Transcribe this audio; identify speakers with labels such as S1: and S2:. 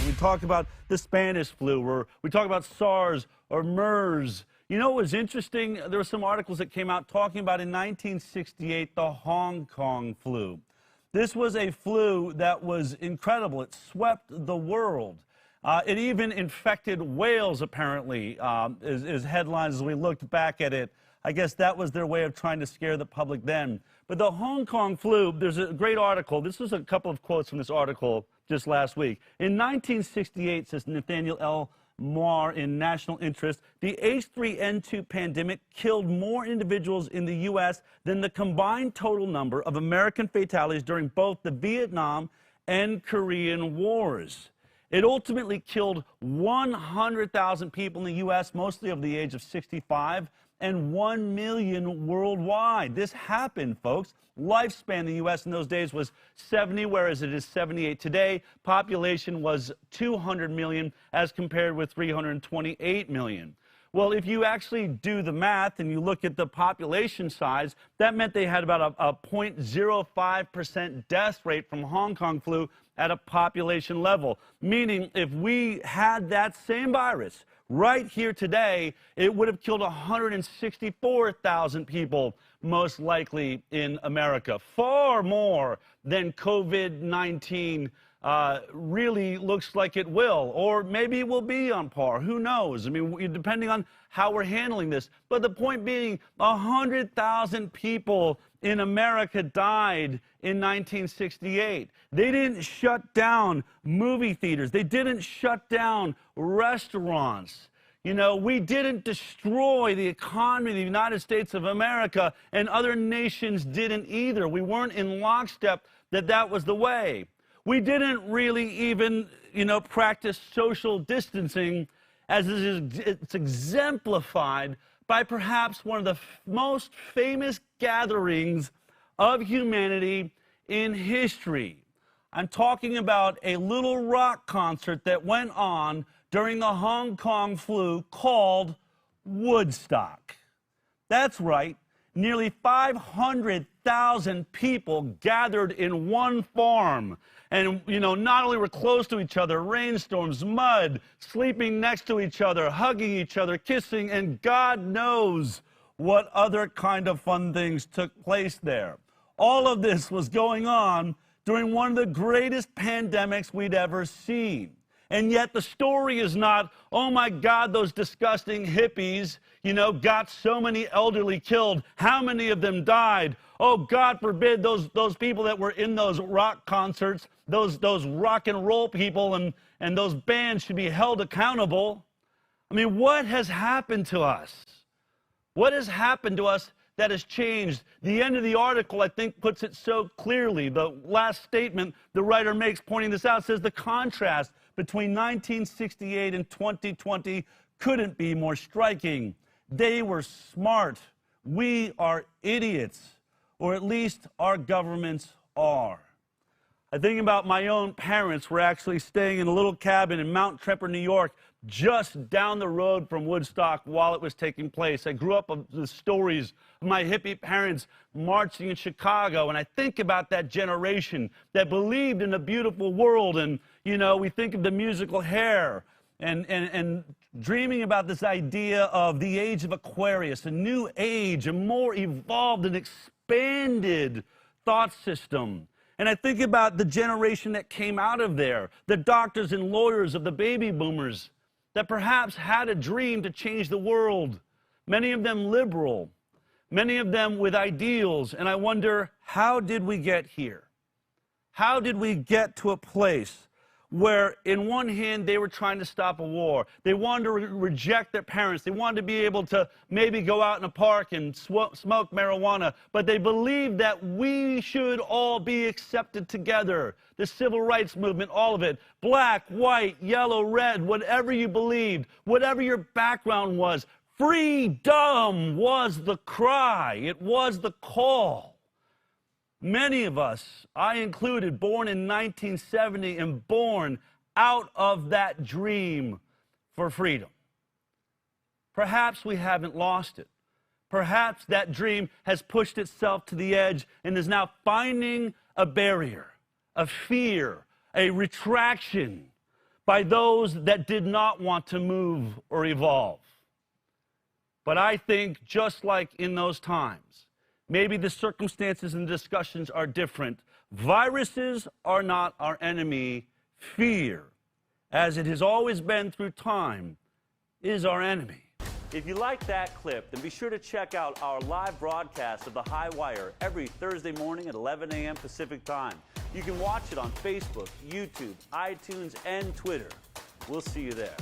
S1: When we talk about the Spanish flu, or we talk about SARS or MERS, you know what was interesting? There were some articles that came out talking about in 1968 the Hong Kong flu. This was a flu that was incredible. It swept the world. It even infected whales, apparently, as headlines as we looked back at it. I guess that was their way of trying to scare the public then. But the Hong Kong flu, there's a great article. This was a couple of quotes from this article just last week. In 1968, says Nathaniel L. Moore in National Interest, the H3N2 pandemic killed more individuals in the U.S. than the combined total number of American fatalities during both the Vietnam and Korean wars. It ultimately killed 100,000 people in the U.S., mostly over the age of 65, and 1 million worldwide. This happened, folks. Lifespan in the U.S. in those days was 70, whereas it is 78 today. Population was 200 million as compared with 328 million. Well, if you actually do the math and you look at the population size, that meant they had about a 0.05% death rate from Hong Kong flu at a population level. Meaning, if we had that same virus right here today, it would have killed 164,000 people, most likely in America. Far more than COVID-19 really looks like it will, or maybe it will be on par. Who knows? I mean, depending on how we're handling this. But the point being, 100,000 people in America died in 1968. They didn't shut down movie theaters. They didn't shut down restaurants. You know, we didn't destroy the economy of the United States of America, and other nations didn't either. We weren't in lockstep that that was the way. We didn't really even, practice social distancing, as it's exemplified by perhaps one of the most famous gatherings of humanity in history. I'm talking about a little rock concert that went on during the Hong Kong flu called Woodstock. That's right. Nearly 500,000 people gathered in one farm. And, not only were close to each other, rainstorms, mud, sleeping next to each other, hugging each other, kissing, and God knows what other kind of fun things took place there. All of this was going on during one of the greatest pandemics we'd ever seen. And yet the story is not, oh my God, those disgusting hippies, got so many elderly killed. How many of them died? Oh, God forbid those people that were in those rock concerts, those rock and roll people and those bands should be held accountable. I mean, what has happened to us? What has happened to us that has changed? The end of the article, I think, puts it so clearly. The last statement the writer makes pointing this out says the contrast between 1968 and 2020 couldn't be more striking. They were smart. We are idiots, or at least our governments are. I think about my own parents were actually staying in a little cabin in Mount Tremper, New York, just down the road from Woodstock while it was taking place. I grew up with the stories of my hippie parents marching in Chicago, and I think about that generation that believed in a beautiful world, and, we think of the musical Hair, and dreaming about this idea of the age of Aquarius, a new age, a more evolved and expanded thought system. And I think about the generation that came out of there, the doctors and lawyers of the baby boomers that perhaps had a dream to change the world, many of them liberal, many of them with ideals. And I wonder, how did we get here? How did we get to a place where, in one hand, they were trying to stop a war? They wanted to reject their parents. They wanted to be able to maybe go out in a park and smoke marijuana. But they believed that we should all be accepted together. The civil rights movement, all of it. Black, white, yellow, red, whatever you believed, whatever your background was. Freedom was the cry. It was the call. Many of us, I included, born in 1970 and born out of that dream for freedom. Perhaps we haven't lost it. Perhaps that dream has pushed itself to the edge and is now finding a barrier, a fear, a retraction. by those that did not want to move or evolve. But I think just like in those times, maybe the circumstances and discussions are different. Viruses are not our enemy. Fear, as it has always been through time, is our enemy.
S2: If you like that clip, then be sure to check out our live broadcast of The High Wire every Thursday morning at 11 a.m. Pacific Time. You can watch it on Facebook, YouTube, iTunes, and Twitter. We'll see you there.